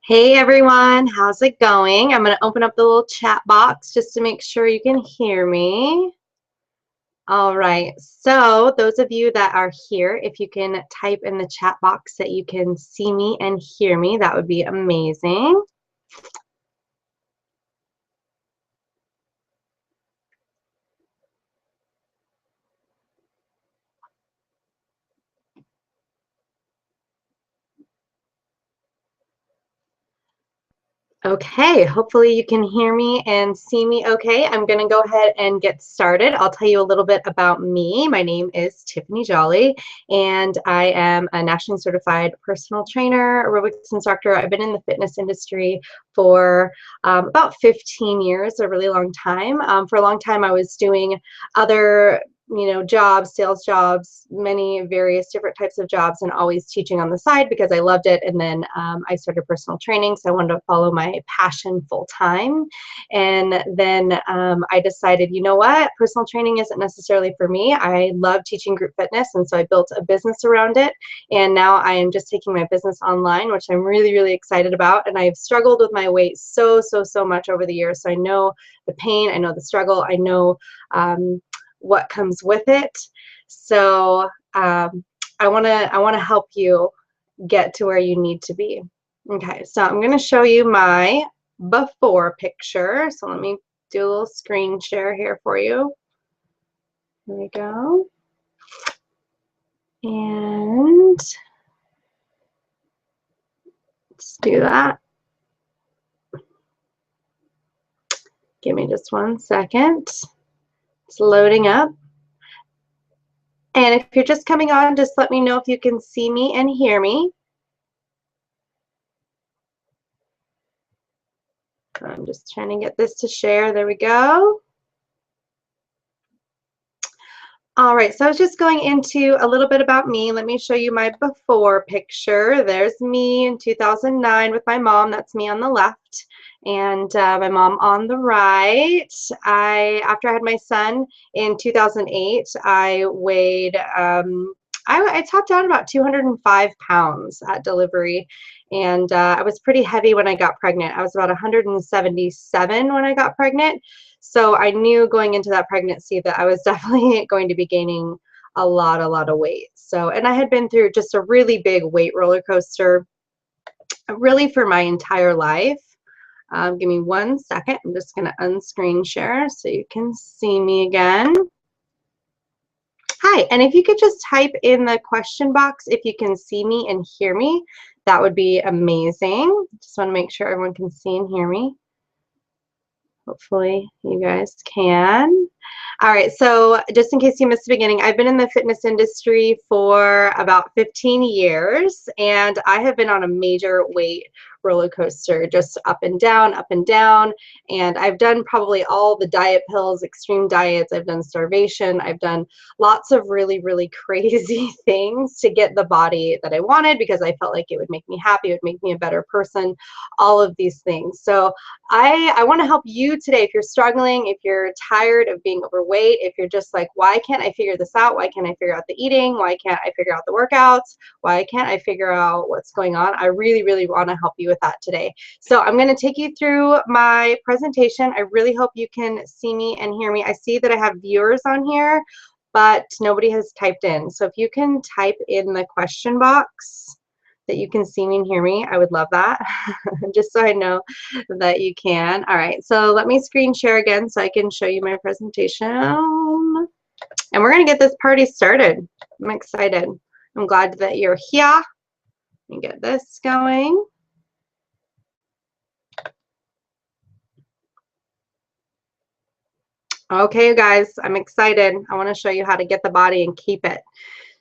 Hey everyone, how's it going? I'm going to open up the little chat box just to make sure you can hear me. All right, so those of you that are here, if you can type in the chat box that you can see me and hear me, that would be amazing. Okay, hopefully you can hear me and see me okay. I'm going to go ahead and get started. I'll tell you a little bit about me. My name is Tiffany Jolly, and I am a nationally certified personal trainer, aerobics instructor. I've been in the fitness industry for about 15 years, a really long time. For a long time, I was doing other jobs, sales jobs, many various different types of jobs, and always teaching on the side because I loved it. And then I started personal training, so I wanted to follow my passion full time. And then I decided, you know what, personal training isn't necessarily for me. I love teaching group fitness, and so I built a business around it. And now I am just taking my business online, which I'm really, really excited about. And I've struggled with my weight so much over the years. So I know the pain, I know the struggle, I know what comes with it. So I want to help you get to where you need to be. Okay, so I'm going to show you my before picture. So let me do a little screen share here for you. Here we go. And let's do that. Give me just 1 second. It's loading up. And if you're just coming on, just let me know if you can see me and hear me. I'm just trying to get this to share. There we go. All right, so I was just going into a little bit about me. Let me show you my before picture. There's me in 2009 with my mom. That's me on the left, and my mom on the right. After I had my son in 2008, I weighed, I topped out about 205 pounds at delivery, and I was pretty heavy when I got pregnant. I was about 177 when I got pregnant. So I knew going into that pregnancy that I was definitely going to be gaining a lot of weight. So, and I had been through just a really big weight roller coaster really for my entire life. Give me 1 second. I'm just going to unscreen share so you can see me again. Hi, and if you could just type in the question box if you can see me and hear me, that would be amazing. Just want to make sure everyone can see and hear me. Hopefully you guys can. All right, so just in case you missed the beginning, I've been in the fitness industry for about 15 years, and I have been on a major weight roller coaster, just up and down, and I've done probably all the diet pills, extreme diets. I've done starvation. I've done lots of really crazy things to get the body that I wanted because I felt like it would make me happy, it would make me a better person, all of these things. So I want to help you today if you're struggling, if you're tired of being overweight, if you're just like, why can't I figure this out? Why can't I figure out the eating? Why can't I figure out the workouts? Why can't I figure out what's going on? I really want to help you with that today. So I'm going to take you through my presentation. I really hope you can see me and hear me. I see that I have viewers on here, but nobody has typed in. So if you can type in the question box that you can see me and hear me, I would love that. Just so I know that you can. All right, so let me screen share again so I can show you my presentation. And we're gonna get this party started. I'm excited. I'm glad that you're here. Let me get this going. Okay, you guys, I'm excited. I want to show you how to get the body and keep it.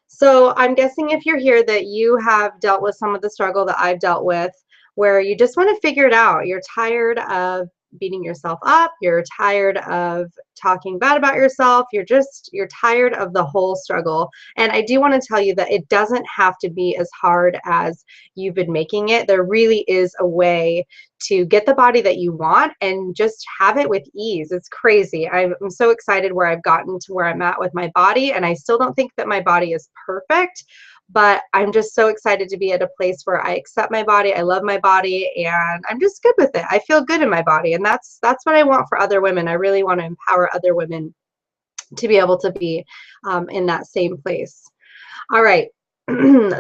So I'm guessing if you're here that you have dealt with some of the struggle that I've dealt with, where you just want to figure it out. You're tired of beating yourself up. You're tired of talking bad about yourself. You're tired of the whole struggle. And I do want to tell you that it doesn't have to be as hard as you've been making it. There really is a way to get the body that you want and just have it with ease. It's crazy. I'm so excited where I've gotten to where I'm at with my body, and I still don't think that my body is perfect, but I'm just so excited to be at a place where I accept my body, I love my body, and I'm just good with it. I feel good in my body, and that's what I want for other women. I really want to empower other women to be able to be in that same place. All right.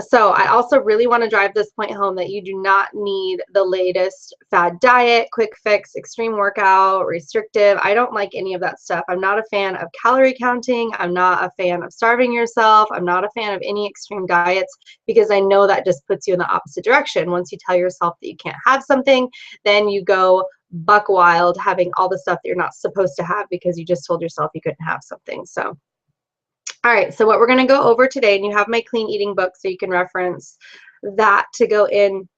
So I also really want to drive this point home that you do not need the latest fad diet, quick fix, extreme workout, restrictive. I don't like any of that stuff. I'm not a fan of calorie counting. I'm not a fan of starving yourself. I'm not a fan of any extreme diets because I know that just puts you in the opposite direction. Once you tell yourself that you can't have something, then you go buck wild having all the stuff that you're not supposed to have because you just told yourself you couldn't have something. So all right, so what we're going to go over today, and you have my clean eating book so you can reference that to go in,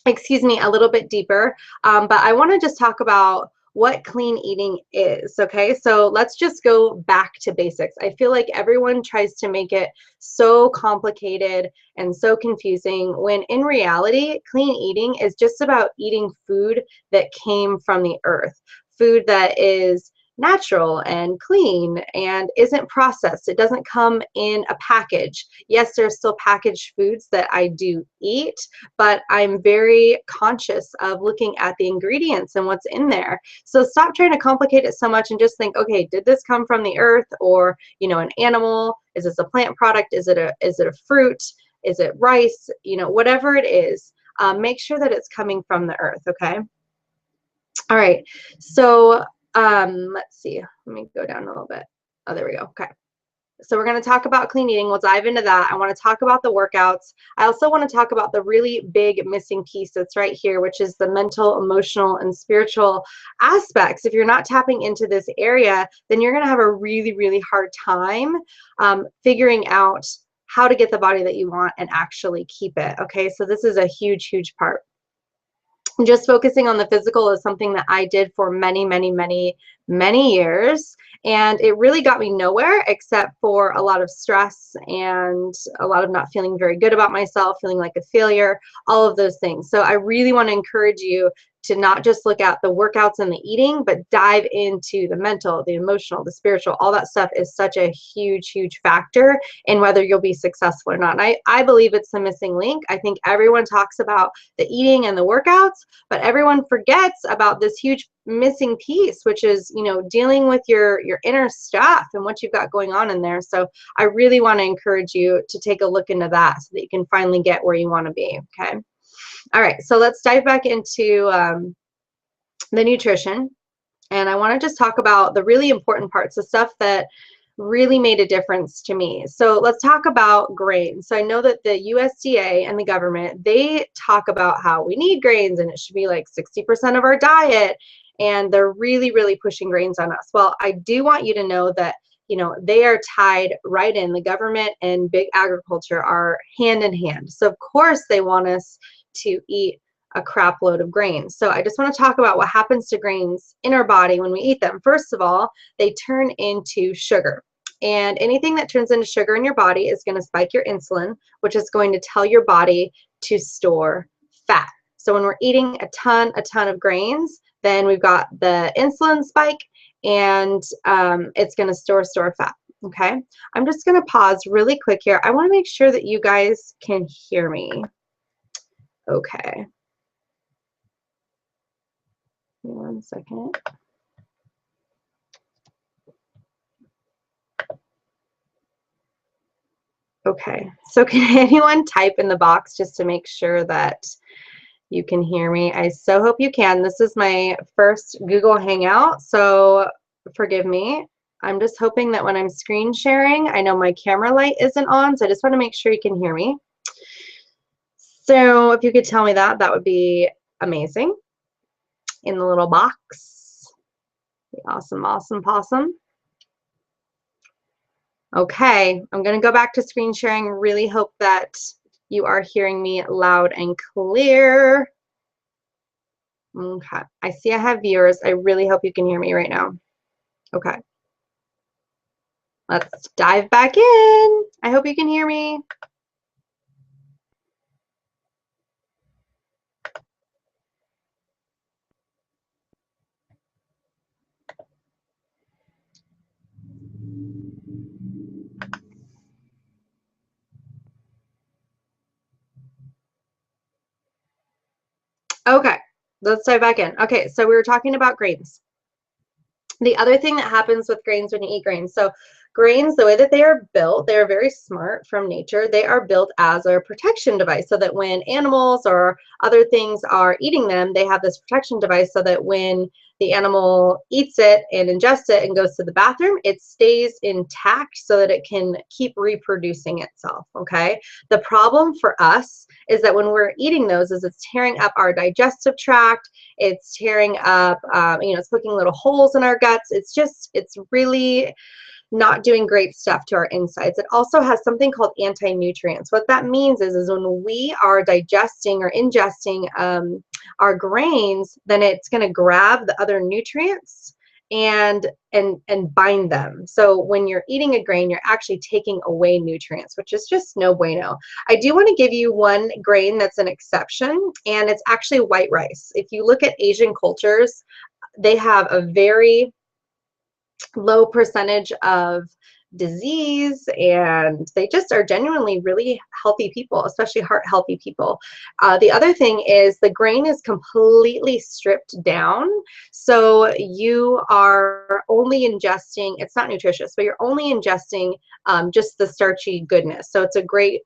excuse me, a little bit deeper. But I want to just talk about what clean eating is, okay? So let's just go back to basics. I feel like everyone tries to make it so complicated and so confusing when in reality, clean eating is just about eating food that came from the earth, food that is natural and clean and isn't processed. It doesn't come in a package. Yes, there's still packaged foods that I do eat, but I'm very conscious of looking at the ingredients and what's in there. So stop trying to complicate it so much and just think, okay, did this come from the earth or, you know, an animal? Is this a plant product? Is it a fruit? Is it rice? You know, whatever it is, make sure that it's coming from the earth, okay? All right, so let's see. Let me go down a little bit. Oh, there we go. Okay. So we're going to talk about clean eating. We'll dive into that. I want to talk about the workouts. I also want to talk about the really big missing piece that's right here, which is the mental, emotional, and spiritual aspects. If you're not tapping into this area, then you're going to have a really, really hard time figuring out how to get the body that you want and actually keep it. Okay, so this is a huge, huge part. Just focusing on the physical is something that I did for many, many, many, many years. And it really got me nowhere except for a lot of stress and a lot of not feeling very good about myself, feeling like a failure, all of those things. So I really want to encourage you to not just look at the workouts and the eating, but dive into the mental, the emotional, the spiritual. All that stuff is such a huge, huge factor in whether you'll be successful or not. And I believe it's the missing link. I think everyone talks about the eating and the workouts, but everyone forgets about this huge missing piece, which is, you know, dealing with your inner stuff and what you've got going on in there. So I really want to encourage you to take a look into that so that you can finally get where you want to be. Okay. All right. So let's dive back into the nutrition. And I want to just talk about the really important parts, the stuff that really made a difference to me. So let's talk about grains. So I know that the USDA and the government, they talk about how we need grains and it should be like 60% of our diet. And they're really, really pushing grains on us. Well, I do want you to know that, you know, they are tied right in. The government and big agriculture are hand in hand. So of course they want us to eat a crap load of grains. So I just want to talk about what happens to grains in our body when we eat them. First of all, they turn into sugar. And anything that turns into sugar in your body is going to spike your insulin, which is going to tell your body to store fat. So when we're eating a ton of grains, then we've got the insulin spike and it's going to store fat. Okay. I'm just going to pause really quick here. I want to make sure that you guys can hear me. Okay. 1 second. Okay, so can anyone type in the box just to make sure that you can hear me? I so hope you can. This is my first Google Hangout, so forgive me. I'm just hoping that when I'm screen sharing, I know my camera light isn't on, so I just want to make sure you can hear me. So if you could tell me that, that would be amazing. In the little box. Awesome, awesome, possum. Okay, I'm going to go back to screen sharing. Really hope that you are hearing me loud and clear. Okay, I see I have viewers. I really hope you can hear me right now. Okay, let's dive back in. I hope you can hear me. Okay, let's dive back in. Okay, so we were talking about grains. The other thing that happens with grains when you eat grains, so grains, the way that they are built, they are very smart from nature. They are built as a protection device so that when animals or other things are eating them, they have this protection device so that when the animal eats it and ingests it and goes to the bathroom, it stays intact so that it can keep reproducing itself, okay? The problem for us is that when we're eating those is it's tearing up our digestive tract, it's tearing up, it's poking little holes in our guts. It's really not doing great stuff to our insides. It also has something called anti-nutrients. What that means is when we are digesting or ingesting our grains, then it's going to grab the other nutrients and bind them. So when you're eating a grain, you're actually taking away nutrients, which is just no bueno. I do want to give you one grain that's an exception, and it's actually white rice. If you look at Asian cultures, they have a very low percentage of disease, and they just are genuinely really healthy people, especially heart healthy people. The other thing is the grain is completely stripped down, so you are only ingesting, it's not nutritious, but you're only ingesting just the starchy goodness. So it's a great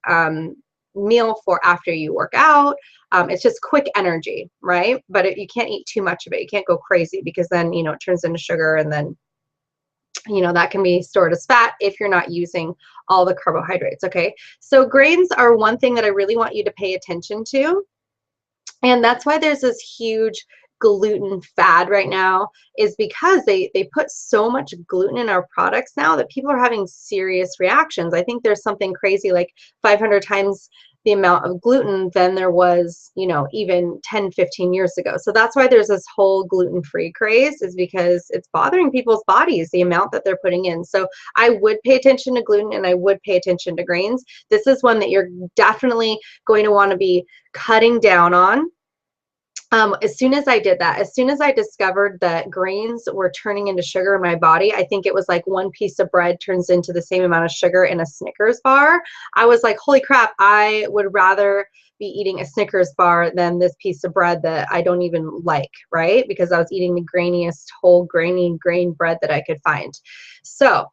meal for after you work out. It's just quick energy, right? But you can't eat too much of it. You can't go crazy because then, it turns into sugar, and then that can be stored as fat if you're not using all the carbohydrates, okay? So grains are one thing that I really want you to pay attention to. And that's why there's this huge gluten fad right now, is because they put so much gluten in our products now that people are having serious reactions. I think there's something crazy like 500 times the amount of gluten than there was, even 10, 15 years ago. So that's why there's this whole gluten-free craze, is because it's bothering people's bodies, the amount that they're putting in. So I would pay attention to gluten, and I would pay attention to grains. This is one that you're definitely going to want to be cutting down on. As soon as I did that, as soon as I discovered that grains were turning into sugar in my body, I think it was like one piece of bread turns into the same amount of sugar in a Snickers bar. I was like, holy crap, I would rather be eating a Snickers bar than this piece of bread that I don't even like, right? Because I was eating the grainiest whole grain bread that I could find. So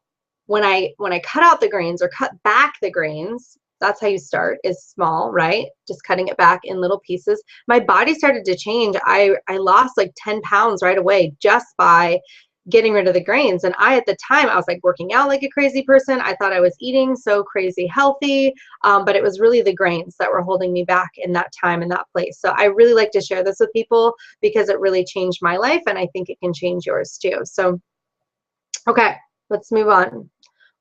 when I cut out the grains or cut back the grains, that's how you start, is small, right? Just cutting it back in little pieces. My body started to change. I lost like 10 pounds right away just by getting rid of the grains. And at the time, I was like working out like a crazy person. I thought I was eating so crazy healthy, but it was really the grains that were holding me back in that time, in that place. So I really like to share this with people because it really changed my life, and I think it can change yours too. So, okay, let's move on.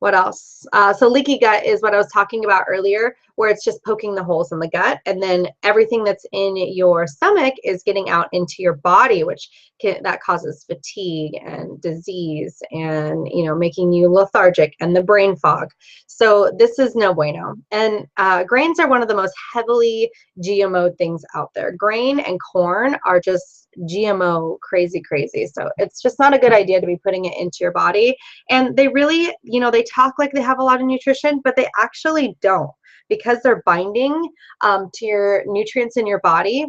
What else? So leaky gut is what I was talking about earlier, where it's just poking the holes in the gut, and then everything that's in your stomach is getting out into your body, which that causes fatigue and disease, and making you lethargic, and the brain fog. So this is no bueno. And grains are one of the most heavily GMO things out there. Grain and corn are just GMO crazy. So it's just not a good idea to be putting it into your body. And they really, they talk like they have a lot of nutrition, but they actually don't, because they're binding to your nutrients in your body.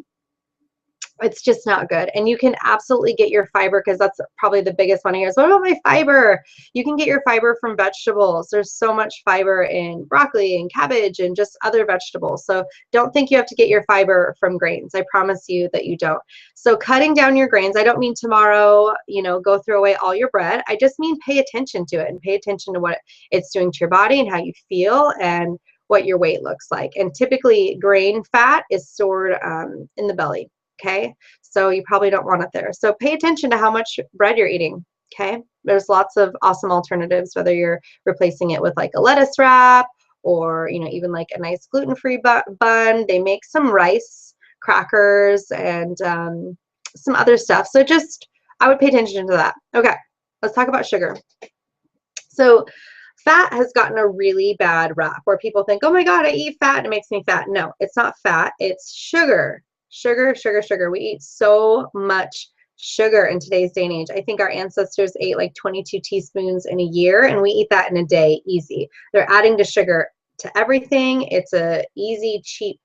It's just not good. And you can absolutely get your fiber, because that's probably the biggest one here is, what about my fiber? You can get your fiber from vegetables. There's so much fiber in broccoli and cabbage and just other vegetables. So don't think you have to get your fiber from grains. I promise you that you don't. So cutting down your grains, I don't mean tomorrow, go throw away all your bread. I just mean pay attention to it, and pay attention to what it's doing to your body and how you feel and what your weight looks like. And typically grain fat is stored in the belly. Okay, so you probably don't want it there. So pay attention to how much bread you're eating. Okay, there's lots of awesome alternatives, whether you're replacing it with like a lettuce wrap, or even like a nice gluten-free bun. They make some rice crackers and some other stuff. So I would pay attention to that. Okay, let's talk about sugar. So fat has gotten a really bad rap, where people think, oh my God, I eat fat and it makes me fat. No, it's not fat, it's sugar. Sugar. We eat so much sugar in today's day and age. I think our ancestors ate like 22 teaspoons in a year, and we eat that in a day, easy. They're adding to sugar to everything. It's a easy, cheap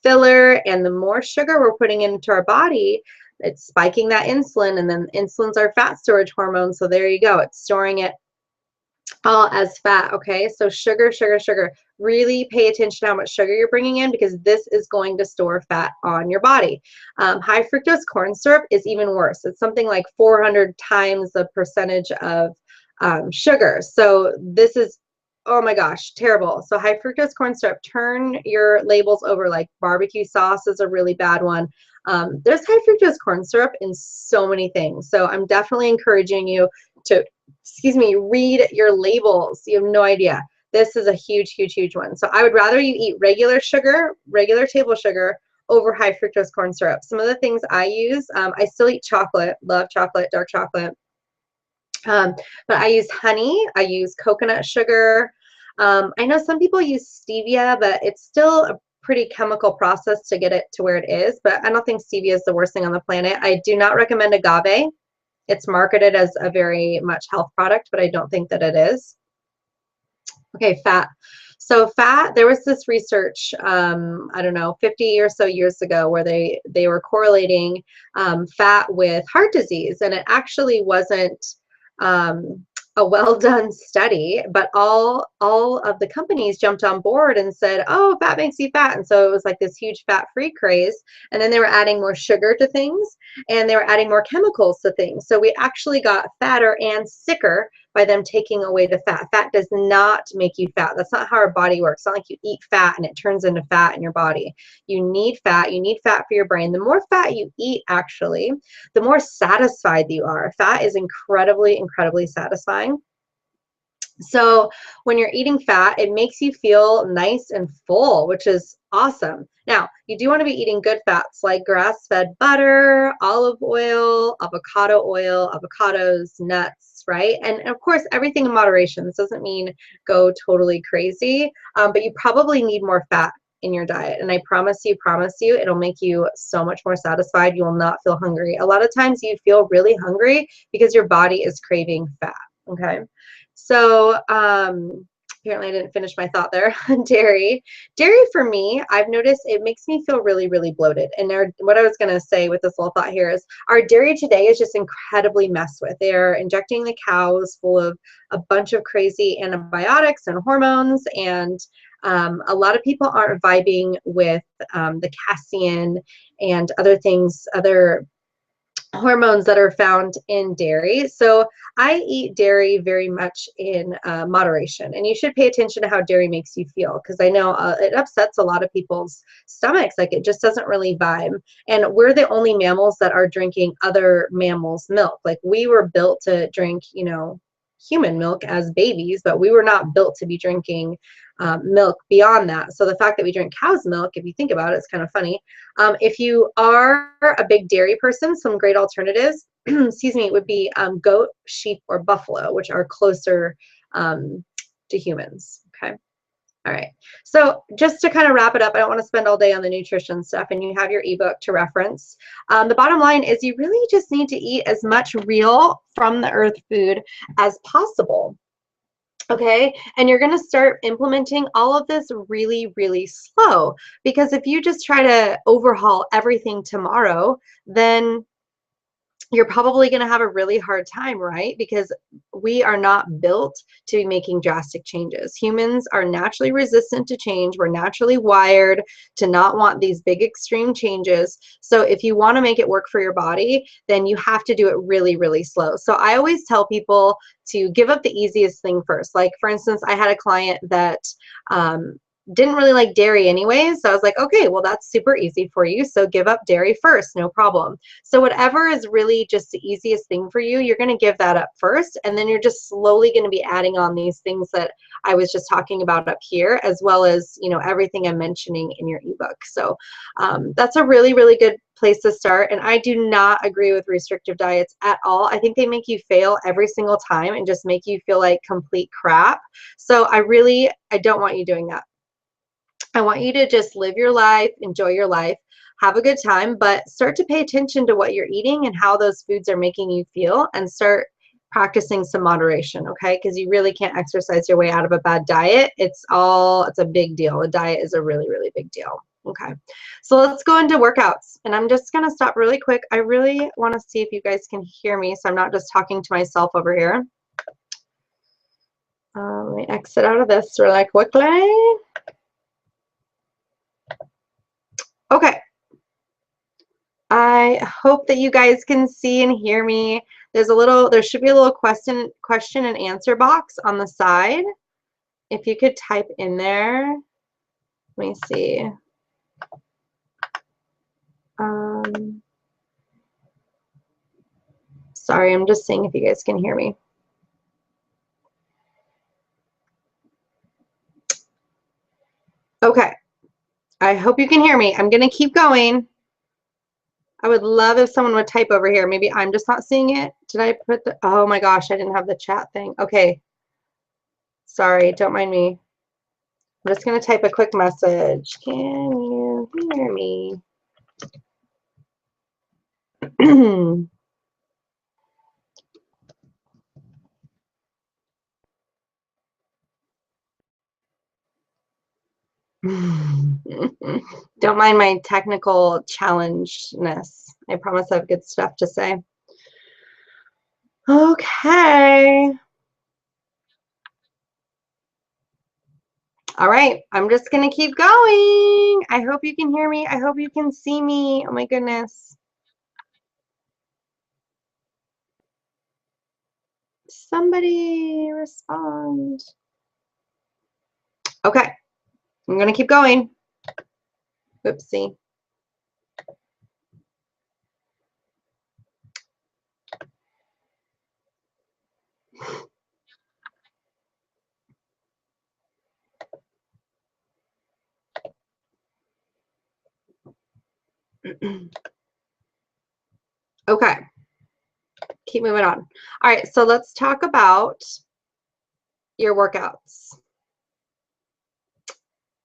filler, and the more sugar we're putting into our body, it's spiking that insulin, and then insulin's our fat storage hormone. So there you go. It's storing it all as fat. Okay, so sugar, sugar, sugar. Really pay attention to how much sugar you're bringing in, because this is going to store fat on your body. High fructose corn syrup is even worse. It's something like 400 times the percentage of sugar. So this is, oh my gosh, terrible. So high fructose corn syrup, turn your labels over. Like barbecue sauce is a really bad one. There's high fructose corn syrup in so many things. So I'm definitely encouraging you to, excuse me, read your labels. You have no idea. This is a huge, huge, huge one. So I would rather you eat regular sugar, regular table sugar, over high fructose corn syrup. Some of the things I use, I still eat chocolate, love chocolate, dark chocolate. But I use honey, I use coconut sugar. I know some people use stevia, but it's still a pretty chemical process to get it to where it is. But I don't think stevia is the worst thing on the planet. I do not recommend agave. It's marketed as a very much health product, but I don't think that it is. Okay, fat. So fat, there was this research, I don't know, 50 or so years ago, where they were correlating fat with heart disease, and it actually wasn't a well-done study, but all of the companies jumped on board and said, oh, fat makes you fat. And so it was like this huge fat-free craze. And then they were adding more sugar to things, and they were adding more chemicals to things. So we actually got fatter and sicker by them taking away the fat. Fat does not make you fat. That's not how our body works. It's not like you eat fat and it turns into fat in your body. You need fat. You need fat for your brain. The more fat you eat, actually, the more satisfied you are. Fat is incredibly, incredibly satisfying. So when you're eating fat, it makes you feel nice and full, which is awesome. Now, you do want to be eating good fats like grass-fed butter, olive oil, avocado oil, avocados, nuts, right? And of course, everything in moderation. This doesn't mean go totally crazy, but you probably need more fat in your diet. And I promise you, it'll make you so much more satisfied. You will not feel hungry. A lot of times you feel really hungry because your body is craving fat, okay? So apparently I didn't finish my thought there. Dairy for me, I've noticed it makes me feel really, really bloated. And what I was going to say with this little thought here is our dairy today is just incredibly messed with. They're injecting the cows full of a bunch of crazy antibiotics and hormones, and a lot of people aren't vibing with the casein and other things, other hormones that are found in dairy. So I eat dairy very much in moderation, and you should pay attention to how dairy makes you feel, because I know it upsets a lot of people's stomachs. Like, it just doesn't really vibe. And we're the only mammals that are drinking other mammals' milk. Like, we were built to drink, you know, human milk as babies, but we were not built to be drinking milk beyond that. So the fact that we drink cow's milk, if you think about it, it's kind of funny. If you are a big dairy person, some great alternatives, excuse me, would be goat, sheep, or buffalo, which are closer to humans. Okay. All right. So just to kind of wrap it up, I don't want to spend all day on the nutrition stuff, and you have your ebook to reference. The bottom line is you really just need to eat as much real from the earth food as possible. Okay, and you're going to start implementing all of this really, really slow, because if you just try to overhaul everything tomorrow, then you're probably going to have a really hard time, right? Because we are not built to be making drastic changes. Humans are naturally resistant to change. We're naturally wired to not want these big extreme changes. So if you want to make it work for your body, then you have to do it really, really slow. So I always tell people to give up the easiest thing first. Like, for instance, I had a client that didn't really like dairy anyways. So I was like, okay, well, that's super easy for you. So give up dairy first, no problem. So whatever is really just the easiest thing for you, you're going to give that up first. And then you're just slowly going to be adding on these things that I was just talking about up here, as well as, you know, everything I'm mentioning in your ebook. So that's a really, really good place to start. And I do not agree with restrictive diets at all. I think they make you fail every single time and just make you feel like complete crap. So I don't want you doing that. I want you to just live your life, enjoy your life, have a good time, but start to pay attention to what you're eating and how those foods are making you feel, and start practicing some moderation, okay? Because you really can't exercise your way out of a bad diet. It's a big deal. A diet is a really, really big deal, Okay, so let's go into workouts, and I'm just gonna stop really quick. I really want to see if you guys can hear me, so I'm not just talking to myself over here. Let me exit out of this really quickly. Okay. I hope that you guys can see and hear me. There should be a little question and answer box on the side. If you could type in there. Let me see. Sorry, I'm just seeing if you guys can hear me. Okay. I hope you can hear me. I'm going to keep going. I would love if someone would type over here. Maybe I'm just not seeing it. Did I put the, oh my gosh, I didn't have the chat thing. Okay. Sorry, don't mind me. I'm just going to type a quick message. Can you hear me? Don't mind my technical challengedness. I promise I have good stuff to say. Okay. All right, I'm just going to keep going. I hope you can hear me. I hope you can see me. Oh my goodness. Somebody respond. Okay, I'm going to keep going. Oopsie. Okay, keep moving on. All right, so let's talk about your workouts.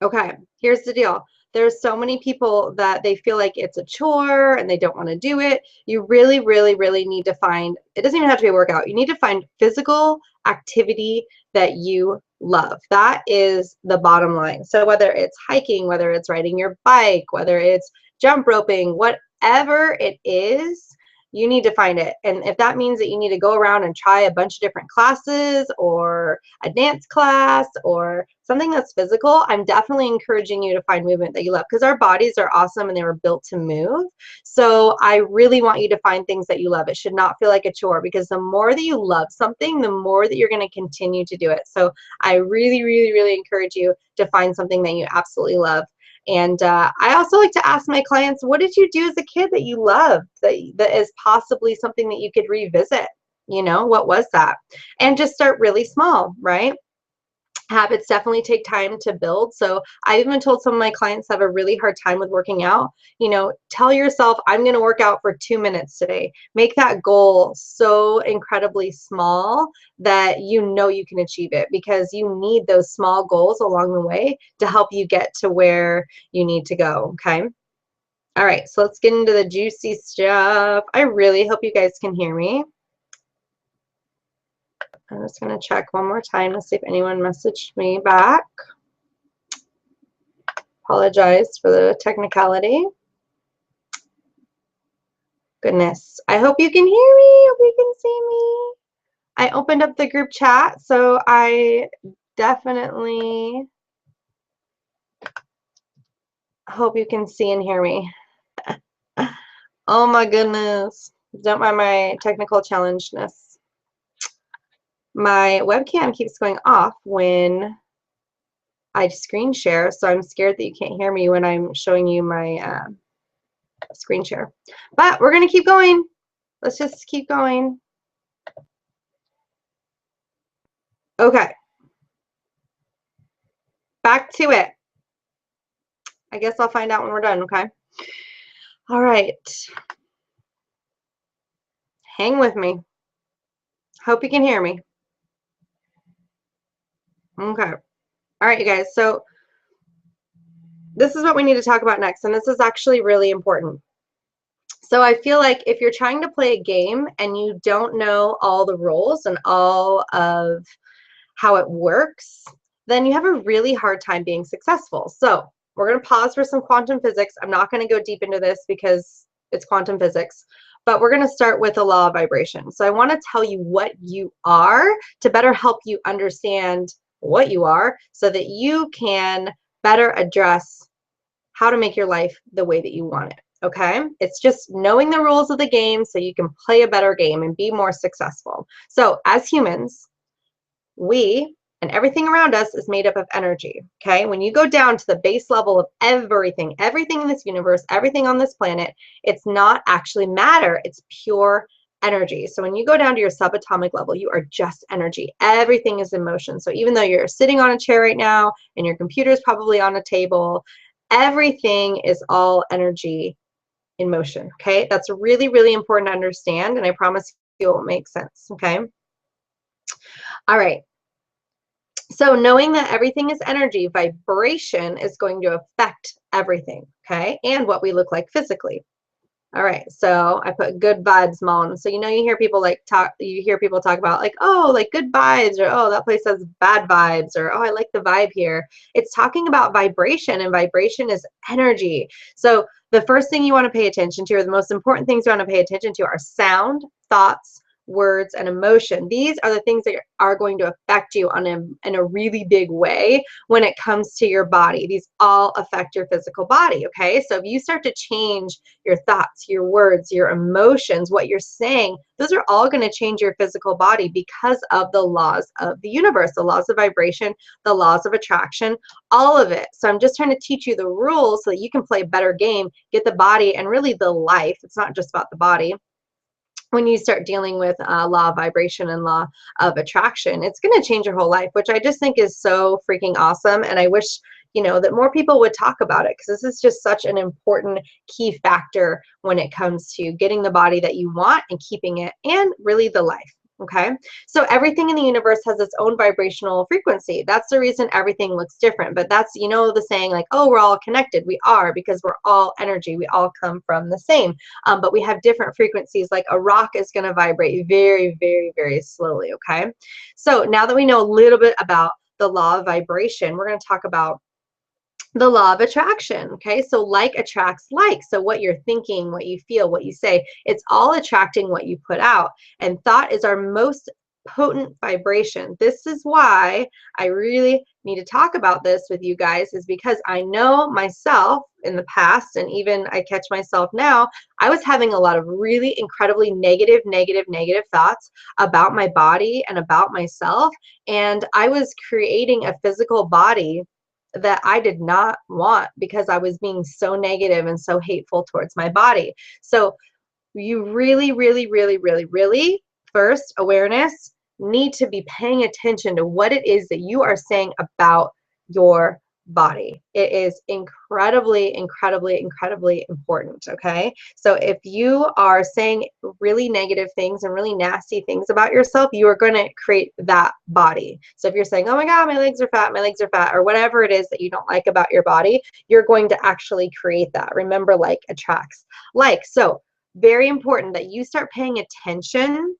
Okay, here's the deal. There's so many people that they feel like it's a chore and they don't want to do it. You really, really, really need to find, it doesn't even have to be a workout. You need to find physical activity that you love. That is the bottom line. So whether it's hiking, whether it's riding your bike, whether it's jump roping, whatever it is, you need to find it. And if that means that you need to go around and try a bunch of different classes or a dance class or something that's physical, I'm definitely encouraging you to find movement that you love, because our bodies are awesome and they were built to move. So I really want you to find things that you love. It should not feel like a chore, because the more that you love something, the more that you're going to continue to do it. So I really, really, really encourage you to find something that you absolutely love. And I also like to ask my clients, what did you do as a kid that you loved, that is possibly something that you could revisit? You know, what was that? And just start really small, right? Habits definitely take time to build. So I even told some of my clients have a really hard time with working out. You know, tell yourself, I'm going to work out for 2 minutes today. Make that goal so incredibly small that you know you can achieve it, because you need those small goals along the way to help you get to where you need to go. Okay. All right. So let's get into the juicy stuff. I really hope you guys can hear me. I'm just going to check one more time to see if anyone messaged me back. Apologize for the technicality. Goodness. I hope you can hear me. Hope you can see me. I opened up the group chat, so I definitely hope you can see and hear me. Oh my goodness. Don't mind my technical challengeness. My webcam keeps going off when I screen share, so I'm scared that you can't hear me when I'm showing you my screen share. But we're going to keep going. Let's just keep going. Okay. Back to it. I guess I'll find out when we're done, okay? All right. Hang with me. Hope you can hear me. Okay. All right, you guys. So this is what we need to talk about next, and this is actually really important. So I feel like if you're trying to play a game and you don't know all the rules and all of how it works, then you have a really hard time being successful. So We're going to pause for some quantum physics. I'm not going to go deep into this because it's quantum physics, but we're going to start with the law of vibration. So I want to tell you what you are to better help you understand what you are so that you can better address how to make your life the way that you want it. Okay? It's just knowing the rules of the game so you can play a better game and be more successful. So as humans, we and everything around us is made up of energy. Okay? When you go down to the base level of everything in this universe, everything on this planet, it's not actually matter. It's pure energy. So when you go down to your subatomic level, you are just energy. Everything is in motion. So even though you're sitting on a chair right now and your computer is probably on a table, everything is all energy in motion. Okay? That's really, really important to understand, and I promise you it will make sense. Okay? All right. So knowing that everything is energy, vibration is going to affect everything, okay? And what we look like physically. All right, so I put good vibes, Mom. So you hear people talk about like, oh, like good vibes, or oh, that place has bad vibes, or oh, I like the vibe here. It's talking about vibration, and vibration is energy. So the first thing you want to pay attention to, or the most important things you want to pay attention to, are sound, thoughts, words, and emotion. These are the things that are going to affect you in a really big way when it comes to your body. These all affect your physical body, okay? So if you start to change your thoughts, your words, your emotions, what you're saying, those are all going to change your physical body because of the laws of the universe, the laws of vibration, the laws of attraction, all of it. So I'm just trying to teach you the rules so that you can play a better game, get the body and really the life. It's not just about the body. When you start dealing with law of vibration and law of attraction, it's going to change your whole life, which I just think is so freaking awesome. And I wish, that more people would talk about it, because this is just such an important key factor when it comes to getting the body that you want and keeping it, and really the life. Okay, so everything in the universe has its own vibrational frequency. That's the reason everything looks different. But that's, the saying like, oh, we're all connected. We are, because we're all energy. We all come from the same. But we have different frequencies. Like a rock is going to vibrate very, very, very slowly. Okay, so now that we know a little bit about the law of vibration, we're going to talk about the law of attraction. Okay, so like attracts like. So what you're thinking, what you feel, what you say, it's all attracting what you put out. And thought is our most potent vibration. This is why I really need to talk about this with you guys, is because I know myself in the past, and even I catch myself now, I was having a lot of really incredibly negative thoughts about my body and about myself. And I was creating a physical body that I did not want, because I was being so negative and so hateful towards my body. So you really, really, really, really, really, first, awareness, need to be paying attention to what it is that you are saying about your body. It is incredibly, incredibly, incredibly important, okay? So if you are saying really negative things and really nasty things about yourself, you are going to create that body. So if you're saying, oh my God, my legs are fat, or whatever it is that you don't like about your body, you're going to actually create that. Remember, like attracts like. So very important that you start paying attention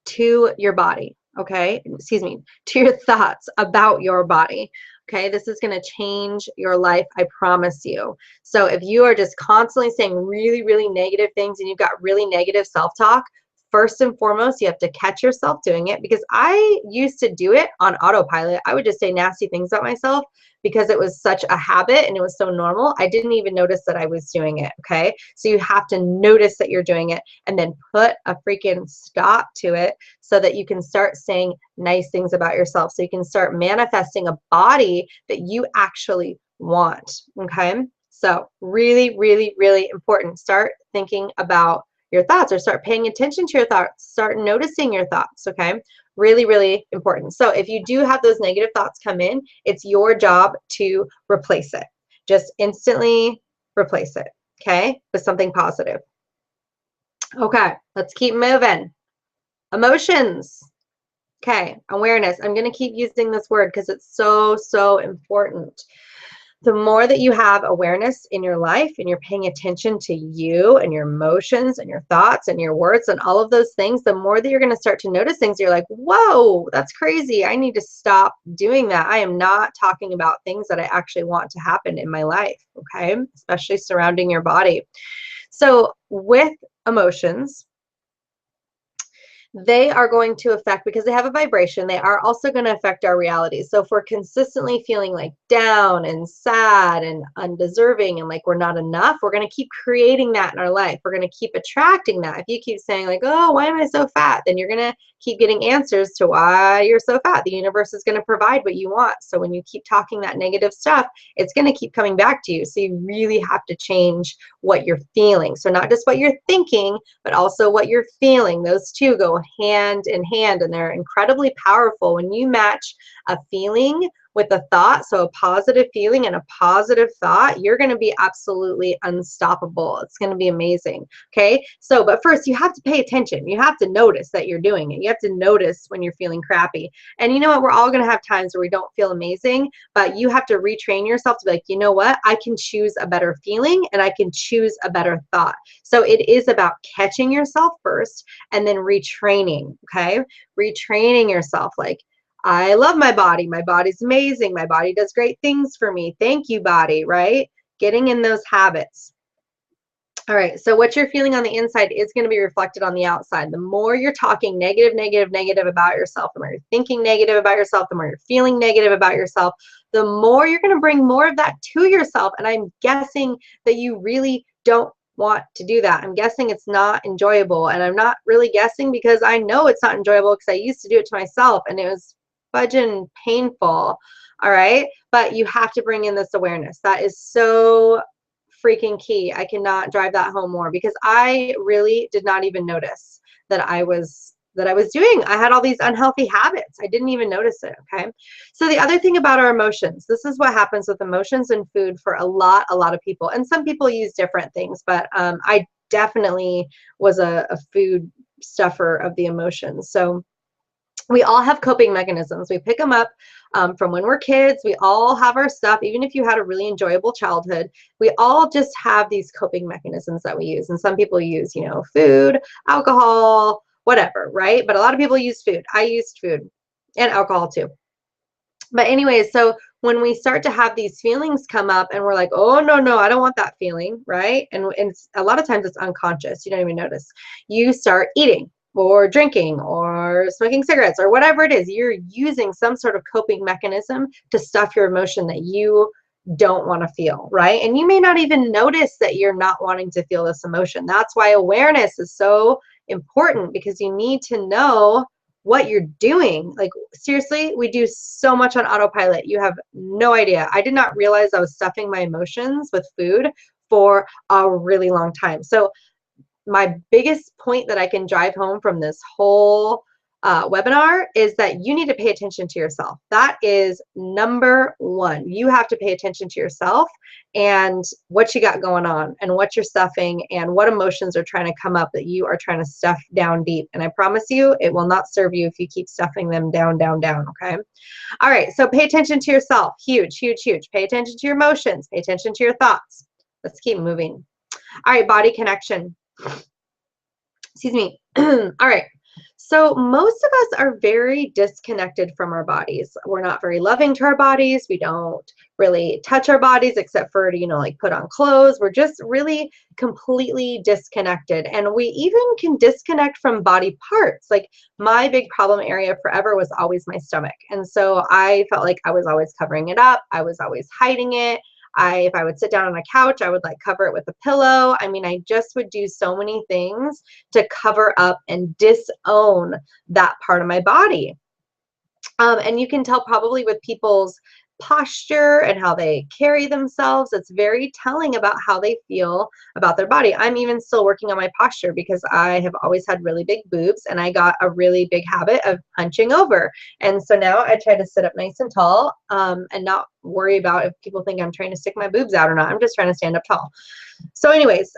to your body, okay? Excuse me, to your thoughts about your body. Okay, this is going to change your life, I promise you. So if you are just constantly saying really, really negative things and you've got really negative self-talk, first and foremost, you have to catch yourself doing it, because I used to do it on autopilot. I would just say nasty things about myself because it was such a habit and it was so normal. I didn't even notice that I was doing it, okay? So you have to notice that you're doing it and then put a freaking stop to it so that you can start saying nice things about yourself, so you can start manifesting a body that you actually want, okay? So really, really, really important. Start thinking about your thoughts, or start paying attention to your thoughts, start noticing your thoughts, okay? Really, really important. So if you do have those negative thoughts come in, it's your job to replace it. Just instantly replace it, okay, with something positive. Okay, let's keep moving. Emotions. Okay, awareness. I'm going to keep using this word because it's so, so important. the more that you have awareness in your life and you're paying attention to you and your emotions and your thoughts and your words and all of those things, the more that you're going to start to notice things. You're like, whoa, that's crazy. I need to stop doing that. I am not talking about things that I actually want to happen in my life, okay? Especially surrounding your body. So with emotions, they are going to affect, because they have a vibration, they are also going to affect our reality. So if we're consistently feeling like down and sad and undeserving and like we're not enough, we're going to keep creating that in our life. We're going to keep attracting that. If you keep saying like, oh, why am I so fat? Then you're going to keep getting answers to why you're so fat. The universe is going to provide what you want. So when you keep talking that negative stuff, it's going to keep coming back to you. So you really have to change what you're feeling. So not just what you're thinking, but also what you're feeling. Those two go hand in hand, and they're incredibly powerful. When you match a feeling with a thought, so a positive feeling and a positive thought, you're going to be absolutely unstoppable. It's going to be amazing. Okay. So, but first you have to pay attention. You have to notice that you're doing it. You have to notice when you're feeling crappy. And you know what? We're all going to have times where we don't feel amazing, but you have to retrain yourself to be like, you know what? I can choose a better feeling and I can choose a better thought. So it is about catching yourself first and then retraining. Okay. Retraining yourself. Like, I love my body. My body's amazing. My body does great things for me. Thank you, body, right? Getting in those habits. All right, so what you're feeling on the inside is going to be reflected on the outside. The more you're talking negative, negative, negative about yourself, the more you're thinking negative about yourself, the more you're feeling negative about yourself, the more you're going to bring more of that to yourself. And I'm guessing that you really don't want to do that. I'm guessing it's not enjoyable. And I'm not really guessing because I know it's not enjoyable because I used to do it to myself and it was fudging painful. All right. But you have to bring in this awareness. That is so freaking key. I cannot drive that home more because I really did not even notice that I was doing. I had all these unhealthy habits. I didn't even notice it. Okay. So the other thing about our emotions, this is what happens with emotions and food for a lot of people. And some people use different things, but I definitely was a food stuffer of the emotions. So we all have coping mechanisms. We pick them up from when we're kids. We all have our stuff. Even if you had a really enjoyable childhood, we all just have these coping mechanisms that we use. And some people use, you know, food, alcohol, whatever, right? But a lot of people use food. I used food and alcohol too. But anyways, so when we start to have these feelings come up and we're like, oh, no, I don't want that feeling, right? And it's, a lot of times it's unconscious. You don't even notice. You start eating or drinking or smoking cigarettes or whatever it is. You're using some sort of coping mechanism to stuff your emotion that you don't want to feel, right? And you may not even notice that you're not wanting to feel this emotion. That's why awareness is so important, because you need to know what you're doing. Like, seriously, we do so much on autopilot. You have no idea. I did not realize I was stuffing my emotions with food for a really long time. So my biggest point that I can drive home from this whole webinar is that you need to pay attention to yourself. That is number one. You have to pay attention to yourself and what you got going on and what you're stuffing and what emotions are trying to come up that you are trying to stuff down deep. And I promise you, it will not serve you if you keep stuffing them down, okay? All right, so pay attention to yourself. Huge, huge, huge. Pay attention to your emotions. Pay attention to your thoughts. Let's keep moving. All right, body connection. Excuse me. All right. So most of us are very disconnected from our bodies. We're not very loving to our bodies. We don't really touch our bodies except for, you know, like put on clothes. We're just really completely disconnected. And we even can disconnect from body parts. Like, my big problem area forever was always my stomach. And so I felt like I was always covering it up. I was always hiding it. If I would sit down on a couch, I would like cover it with a pillow. I mean, I just would do so many things to cover up and disown that part of my body. And you can tell probably with people's posture and how they carry themselves, it's very telling about how they feel about their body. I'm even still working on my posture because I have always had really big boobs and I got a really big habit of hunching over. And so now I try to sit up nice and tall and not worry about if people think I'm trying to stick my boobs out or not. I'm just trying to stand up tall. So anyways,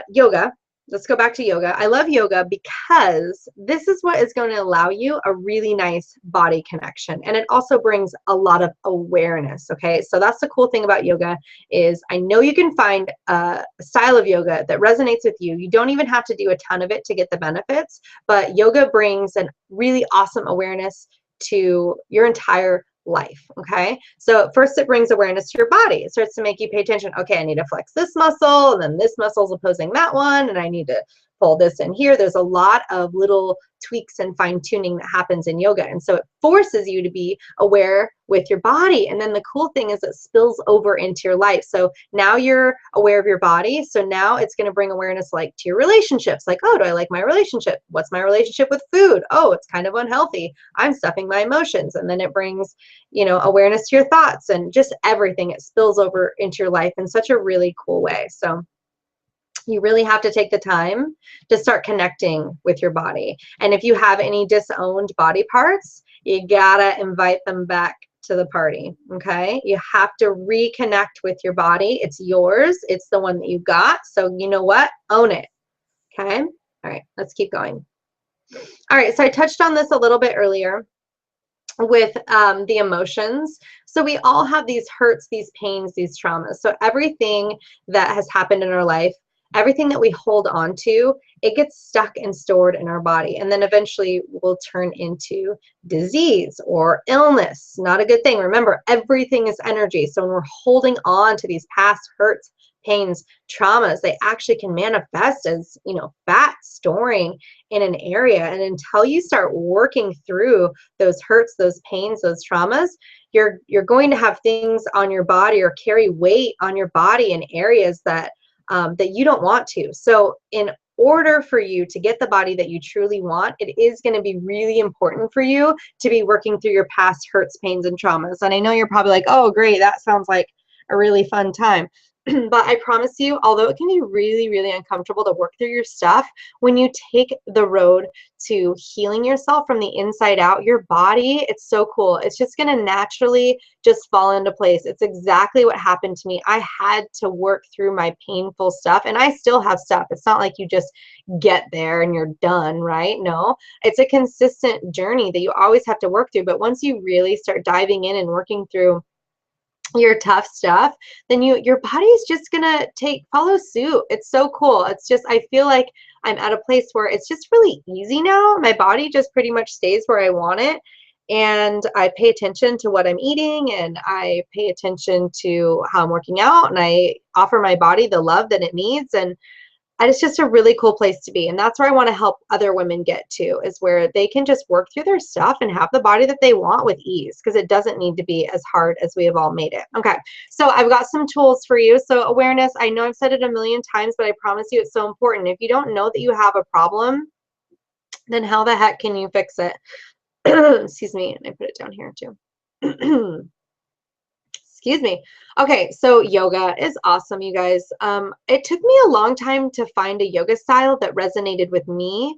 yoga. let's go back to yoga. I love yoga because this is what is going to allow you a really nice body connection. And it also brings a lot of awareness. Okay. So that's the cool thing about yoga is I know you can find a style of yoga that resonates with you. You don't even have to do a ton of it to get the benefits, but yoga brings a really awesome awareness to your entire life. Okay. So first it brings awareness to your body. It starts to make you pay attention. Okay, I need to flex this muscle, and then this muscle is opposing that one, and I need to pull this in here. There's a lot of little tweaks and fine tuning that happens in yoga. And so it forces you to be aware with your body. And then the cool thing is it spills over into your life. So now you're aware of your body. So now it's going to bring awareness like to your relationships. Like, oh, do I like my relationship? What's my relationship with food? Oh, it's kind of unhealthy. I'm stuffing my emotions. And then it brings, you know, awareness to your thoughts and just everything. It spills over into your life in such a really cool way. So you really have to take the time to start connecting with your body. And if you have any disowned body parts, you gotta invite them back to the party, okay? You have to reconnect with your body. It's yours. It's the one that you got. So you know what? Own it, okay? All right, let's keep going. All right, so I touched on this a little bit earlier with the emotions. So we all have these hurts, these pains, these traumas. So everything that has happened in our life, everything that we hold on to, it gets stuck and stored in our body, and then eventually will turn into disease or illness. Not a good thing. Remember, everything is energy. So when we're holding on to these past hurts, pains, traumas, they actually can manifest as, you know, fat storing in an area. And until you start working through those hurts, those pains, those traumas, you're going to have things on your body or carry weight on your body in areas that that you don't want to. So in order for you to get the body that you truly want, it is going to be really important for you to be working through your past hurts, pains, and traumas. And I know you're probably like, oh, great, that sounds like a really fun time. But I promise you, although it can be really, really uncomfortable to work through your stuff, when you take the road to healing yourself from the inside out, your body, it's so cool. It's just going to naturally just fall into place. It's exactly what happened to me. I had to work through my painful stuff, and I still have stuff. It's not like you just get there and you're done, right? No, it's a consistent journey that you always have to work through. But once you really start diving in and working through your tough stuff, then your body's just gonna follow suit. It's so cool. It's just, I feel like I'm at a place where it's just really easy now. My body just pretty much stays where I want it, and I pay attention to what I'm eating, and I pay attention to how I'm working out, and I offer my body the love that it needs. And it's just a really cool place to be. And that's where I want to help other women get to, is where they can just work through their stuff and have the body that they want with ease, because it doesn't need to be as hard as we have all made it. Okay, so I've got some tools for you. So awareness, I know I've said it a million times, but I promise you it's so important. If you don't know that you have a problem, then how the heck can you fix it? Excuse me, and I put it down here too. Excuse me. Okay, so yoga is awesome, you guys. It took me a long time to find a yoga style that resonated with me.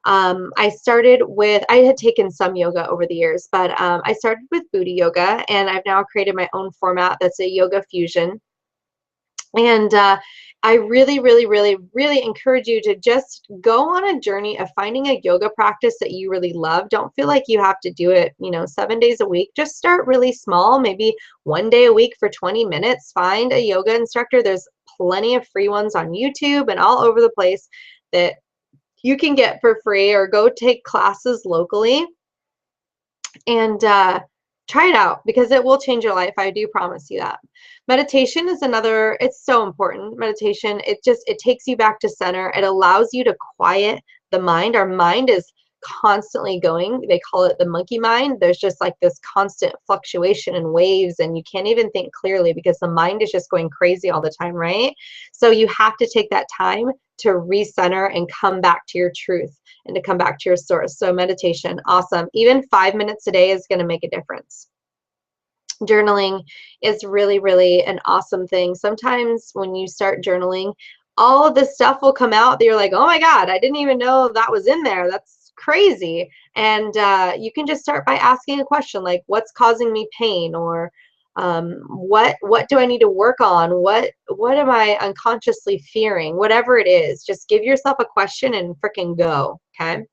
I had taken some yoga over the years, but I started with booty yoga, and I've now created my own format that's a yoga fusion. And I really, really, really, really encourage you to just go on a journey of finding a yoga practice that you really love. Don't feel like you have to do it, 7 days a week. Just start really small, maybe 1 day a week for 20 minutes. Find a yoga instructor. There's plenty of free ones on YouTube and all over the place that you can get for free, or go take classes locally and try it out, because it will change your life. I do promise you that. Meditation is another, it's so important. Meditation, it takes you back to center. It allows you to quiet the mind. Our mind is constantly going. They call it the monkey mind. There's just like this constant fluctuation and waves, and you can't even think clearly because the mind is just going crazy all the time, right? So you have to take that time to recenter and come back to your truth and to come back to your source. So meditation, awesome. Even 5 minutes a day is going to make a difference. Journaling is really, really an awesome thing. Sometimes when you start journaling, all of this stuff will come out that you're like, oh my God, I didn't even know that was in there. That's crazy. And you can just start by asking a question like, what's causing me pain? Or What do I need to work on? What am I unconsciously fearing? Whatever it is, just give yourself a question and freaking go. Okay.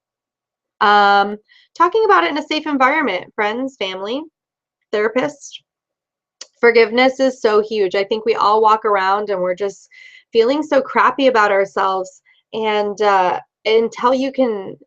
Talking about it in a safe environment, friends, family, therapist. Forgiveness is so huge. I think we all walk around and we're just feeling so crappy about ourselves. And until you can,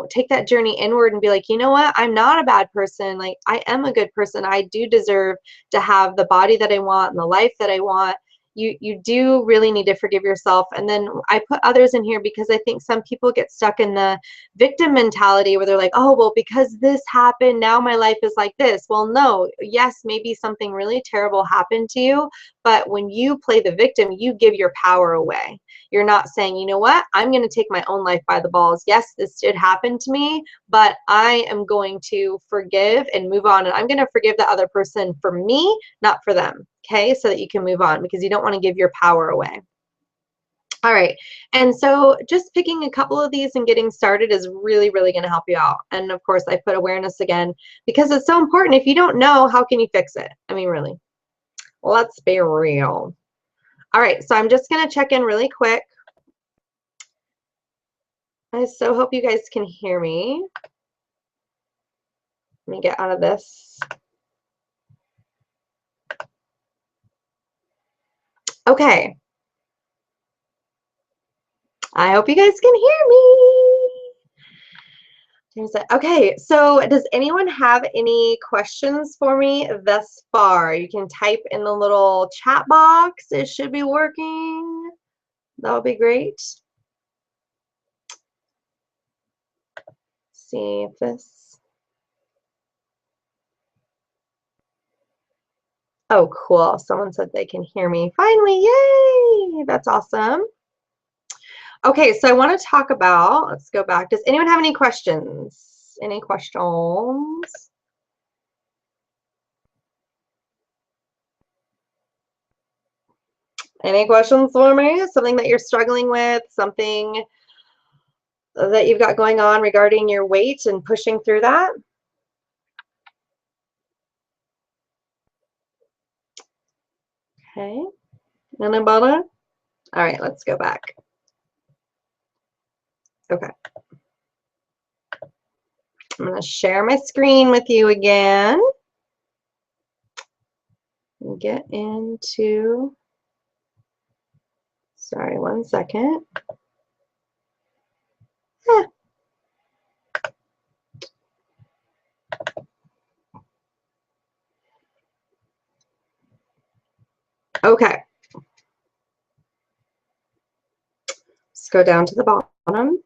take that journey inward and be like, you know what? I'm not a bad person. Like, I am a good person. I do deserve to have the body that I want and the life that I want. You do really need to forgive yourself. And then I put others in here because I think some people get stuck in the victim mentality where they're like, oh, well, because this happened, now my life is like this. Well, no, yes, maybe something really terrible happened to you, but when you play the victim, you give your power away. You're not saying, you know what, I'm going to take my own life by the balls. Yes, this did happen to me, but I am going to forgive and move on. And I'm going to forgive the other person for me, not for them. Okay, so that you can move on, because you don't want to give your power away. All right, and so just picking a couple of these and getting started is really, really going to help you out. And of course, I put awareness again because it's so important. If you don't know, how can you fix it? I mean, really, let's be real. All right, so I'm just going to check in really quick. I so hope you guys can hear me. Let me get out of this. Okay. I hope you guys can hear me. Okay, so does anyone have any questions for me thus far? You can type in the little chat box. It should be working. That would be great. See if this. Oh, cool. Someone said they can hear me. Finally, yay! That's awesome. Okay, so I want to talk about, let's go back. Does anyone have any questions? Any questions? Any questions for me? Something that you're struggling with, something that you've got going on regarding your weight and pushing through that? Okay, Anabella? All right, let's go back. Okay. I'm going to share my screen with you again. And get into, sorry, one second. Okay. Let's go down to the bottom.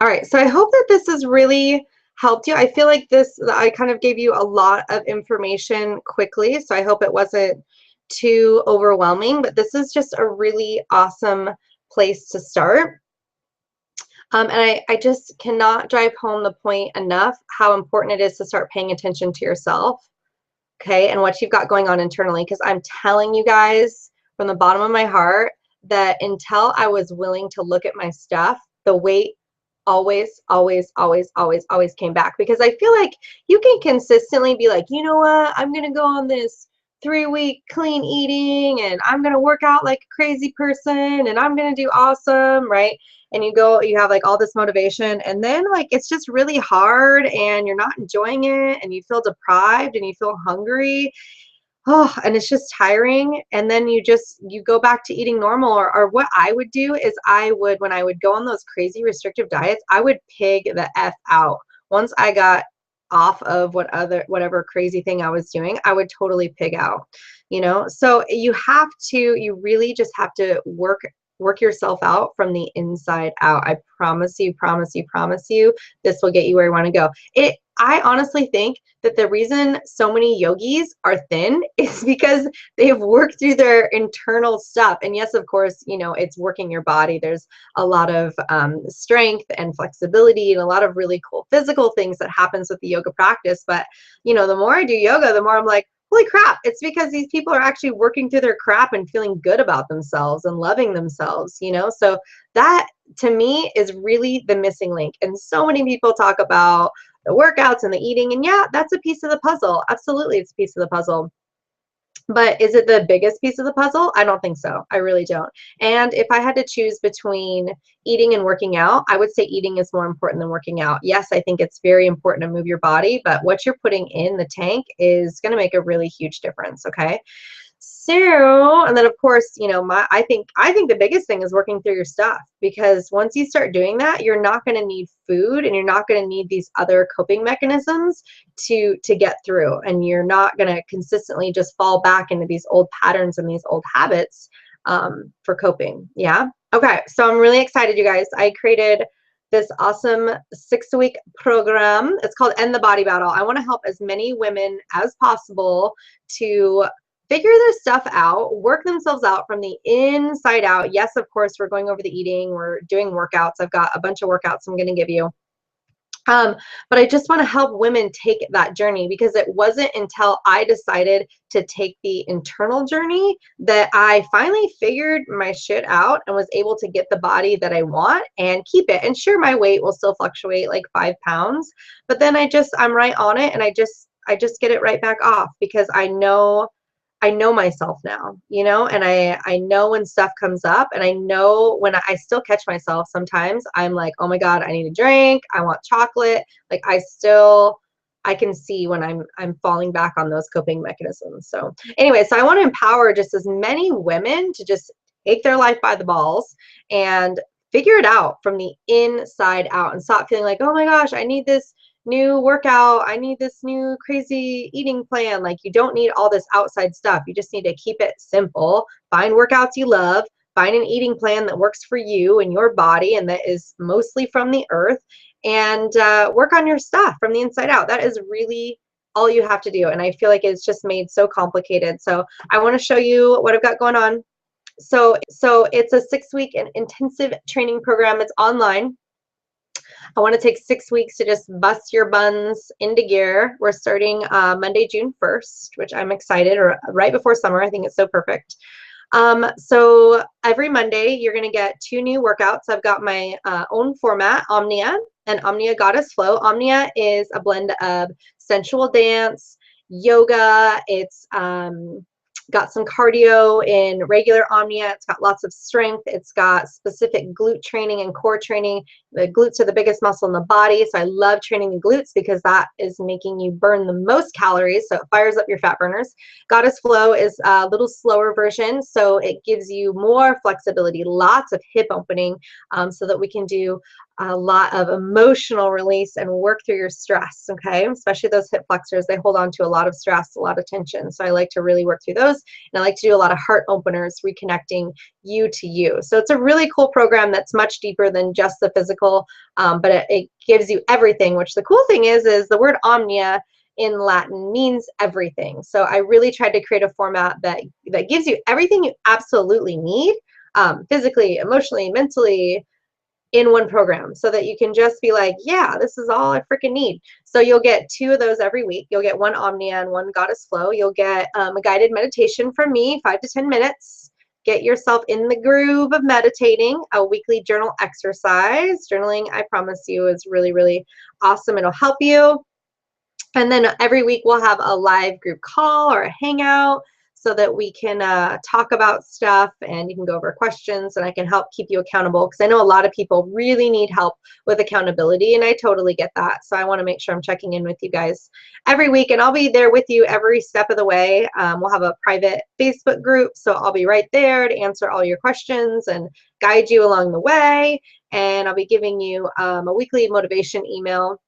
All right, so I hope that this has really helped you. I feel like I kind of gave you a lot of information quickly, so I hope it wasn't too overwhelming, but this is just a really awesome place to start. And I just cannot drive home the point enough how important it is to start paying attention to yourself, okay, and what you've got going on internally, because I'm telling you guys from the bottom of my heart that until I was willing to look at my stuff, the weight always came back. Because I feel like you can consistently be like, you know what, I'm gonna go on this 3-week clean eating and I'm gonna work out like a crazy person and I'm gonna do awesome, right? And you have like all this motivation, and then like it's just really hard and you're not enjoying it and you feel deprived and you feel hungry. Oh, and it's just tiring. And then you go back to eating normal. Or what I would do is when I would go on those crazy restrictive diets, I would pig the F out. Once I got off of whatever crazy thing I was doing, I would totally pig out, So you really just have to work yourself out from the inside out. I promise you, this will get you where you want to go. I honestly think that the reason so many yogis are thin is because they've worked through their internal stuff. And yes, of course, it's working your body. There's a lot of strength and flexibility and a lot of really cool physical things that happens with the yoga practice. But, the more I do yoga, the more I'm like, holy crap, it's because these people are actually working through their crap and feeling good about themselves and loving themselves, So that, to me, is really the missing link. And so many people talk about the workouts and the eating. And yeah, that's a piece of the puzzle. Absolutely, it's a piece of the puzzle. But is it the biggest piece of the puzzle? I don't think so. I really don't. And if I had to choose between eating and working out, I would say eating is more important than working out. Yes, I think it's very important to move your body, but what you're putting in the tank is going to make a really huge difference, okay? So, and then of course, you know, I think the biggest thing is working through your stuff, because once you start doing that, you're not going to need food and you're not going to need these other coping mechanisms to get through, and you're not going to consistently just fall back into these old patterns and these old habits for coping. Yeah. Okay. So I'm really excited, you guys. I created this awesome 6-week program. It's called End the Body Battle. I want to help as many women as possible to figure their stuff out, work themselves out from the inside out. Yes, of course, we're going over the eating. We're doing workouts. I've got a bunch of workouts I'm going to give you. But I just want to help women take that journey, because it wasn't until I decided to take the internal journey that I finally figured my shit out and was able to get the body that I want and keep it. And sure, my weight will still fluctuate like 5 pounds, but then I'm right on it, and I just get it right back off, because I know myself now, you know, and I know when stuff comes up, and I know when I still catch myself sometimes. I'm like, oh my God, I need a drink. I want chocolate. Like I can see when I'm falling back on those coping mechanisms. So anyway, so I want to empower just as many women to just take their life by the balls and figure it out from the inside out, and stop feeling like, oh my gosh, I need this new workout, I need this new crazy eating plan. Like, you don't need all this outside stuff. You just need to keep it simple. Find workouts you love, find an eating plan that works for you and your body and that is mostly from the earth, and work on your stuff from the inside out. That is really all you have to do. And I feel like it's just made so complicated. So I want to show you what I've got going on. So it's a 6-week intensive training program. It's online. I want to take 6 weeks to just bust your buns into gear. We're starting Monday, June 1st, which I'm excited, or right before summer. I think it's so perfect. So every Monday, you're going to get 2 new workouts. I've got my own format, Omnia and Omnia Goddess Flow. Omnia is a blend of sensual dance, yoga. It's got some cardio in regular Omnia. It's got lots of strength. It's got specific glute training and core training. The glutes are the biggest muscle in the body, so I love training the glutes because that is making you burn the most calories, so it fires up your fat burners. Goddess Flow is a little slower version, so it gives you more flexibility, lots of hip opening, so that we can do a lot of emotional release and work through your stress, okay? Especially those hip flexors, they hold on to a lot of stress, a lot of tension. So I like to really work through those. And I like to do a lot of heart openers, reconnecting you to you. So it's a really cool program that's much deeper than just the physical, but it gives you everything, which the cool thing is the word Omnia in Latin means everything. So I really tried to create a format that gives you everything you absolutely need, physically, emotionally, mentally, in one program, so that you can just be like, yeah, this is all I freaking need. So you'll get 2 of those every week. You'll get 1 Omnia and 1 Goddess Flow. You'll get a guided meditation from me, 5 to 10 minutes. Get yourself in the groove of meditating, a weekly journal exercise. Journaling, I promise you, is really, really awesome. It'll help you. And then every week we'll have a live group call or a hangout, so that we can talk about stuff, and you can go over questions, and I can help keep you accountable, because I know a lot of people really need help with accountability, and I totally get that. So I want to make sure I'm checking in with you guys every week, and I'll be there with you every step of the way. We'll have a private Facebook group, so I'll be right there to answer all your questions and guide you along the way, and I'll be giving you a weekly motivation email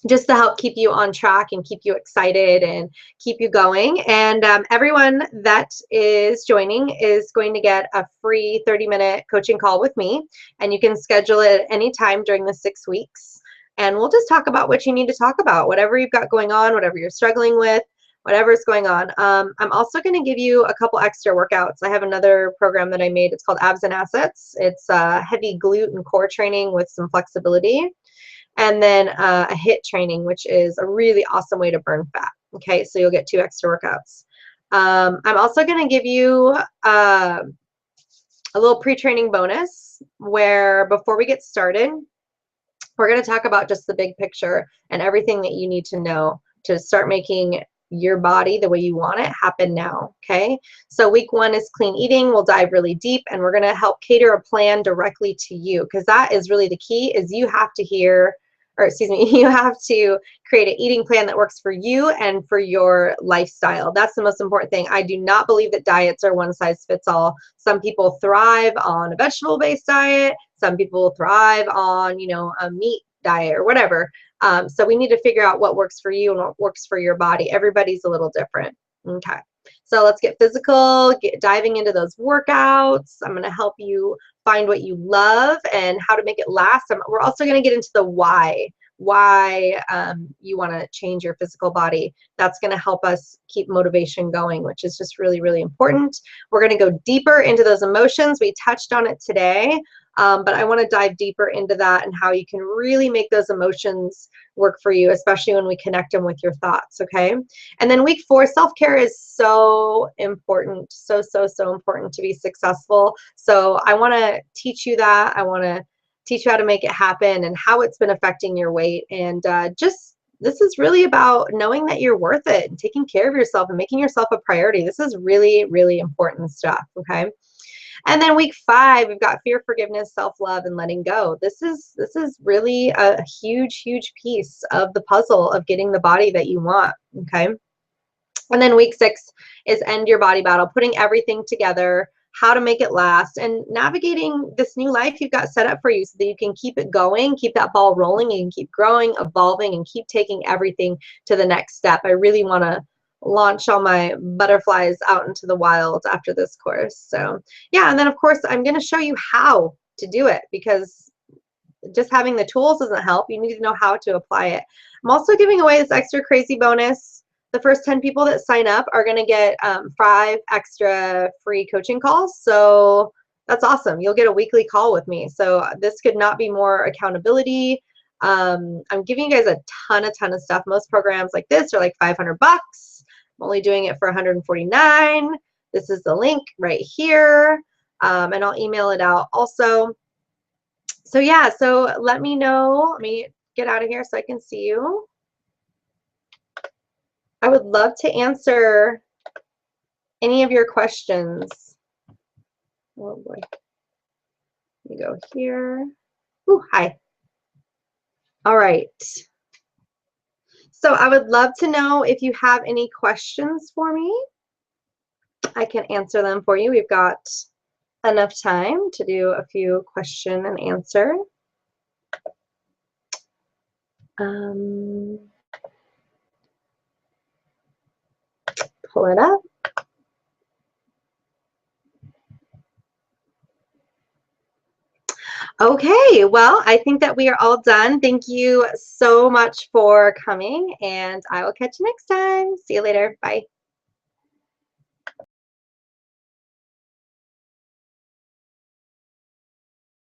just to help keep you on track and keep you excited and keep you going. And everyone that is joining is going to get a free 30-minute coaching call with me, and you can schedule it any time during the 6 weeks. And we'll just talk about what you need to talk about, whatever you've got going on, whatever you're struggling with, whatever's going on. I'm also going to give you a couple extra workouts. I have another program that I made. It's called Abs and Assets. It's heavy glute and core training with some flexibility. And then a HIIT training, which is a really awesome way to burn fat. Okay, so you'll get 2 extra workouts. I'm also going to give you a little pre-training bonus, where before we get started, We're going to talk about just the big picture and everything that you need to know to start making your body the way you want it happen now. Okay, so week 1 is clean eating. We'll dive really deep, and we're going to help cater a plan directly to you, because that is really the key. Is you have to hear, or excuse me, you have to create an eating plan that works for you and for your lifestyle. That's the most important thing. I do not believe that diets are one size fits all. Some people thrive on a vegetable-based diet. Some people thrive on, you know, a meat diet or whatever. So we need to figure out what works for you and what works for your body. Everybody's a little different. Okay, so let's get physical, diving into those workouts. I'm going to help you find what you love and how to make it last. We're also going to get into the why you want to change your physical body. That's going to help us keep motivation going, which is just really, really important. We're going to go deeper into those emotions. We touched on it today. But I want to dive deeper into that and how you can really make those emotions work for you, especially when we connect them with your thoughts, okay? And then week 4, self-care is so important, so important to be successful. So I want to teach you that. I want to teach you how to make it happen and how it's been affecting your weight. And this is really about knowing that you're worth it and taking care of yourself and making yourself a priority. This is really, really important stuff, okay? And then week 5, we've got fear, forgiveness, self-love, and letting go. This is really a huge, huge piece of the puzzle of getting the body that you want, okay? And then week 6 is end your body battle, putting everything together, how to make it last, and navigating this new life you've got set up for you so that you can keep it going, keep that ball rolling, and keep growing, evolving, and keep taking everything to the next step. I really want to launch all my butterflies out into the wild after this course. So yeah, and then of course I'm going to show you how to do it, because just having the tools doesn't help. You need to know how to apply it. I'm also giving away this extra crazy bonus. The first 10 people that sign up are going to get 5 extra free coaching calls. So that's awesome. You'll get a weekly call with me. So this could not be more accountability. I'm giving you guys a ton of stuff. Most programs like this are like $500. I'm only doing it for $149. This is the link right here, and I'll email it out also. So yeah, so let me know. Let me get out of here so I can see you. I would love to answer any of your questions. Oh boy. Let me go here. Ooh, hi. All right. So I would love to know if you have any questions for me. I can answer them for you. We've got enough time to do a few question and answer. Pull it up. Okay, well, I think that we are all done. Thank you so much for coming, and I will catch you next time. See you later. Bye.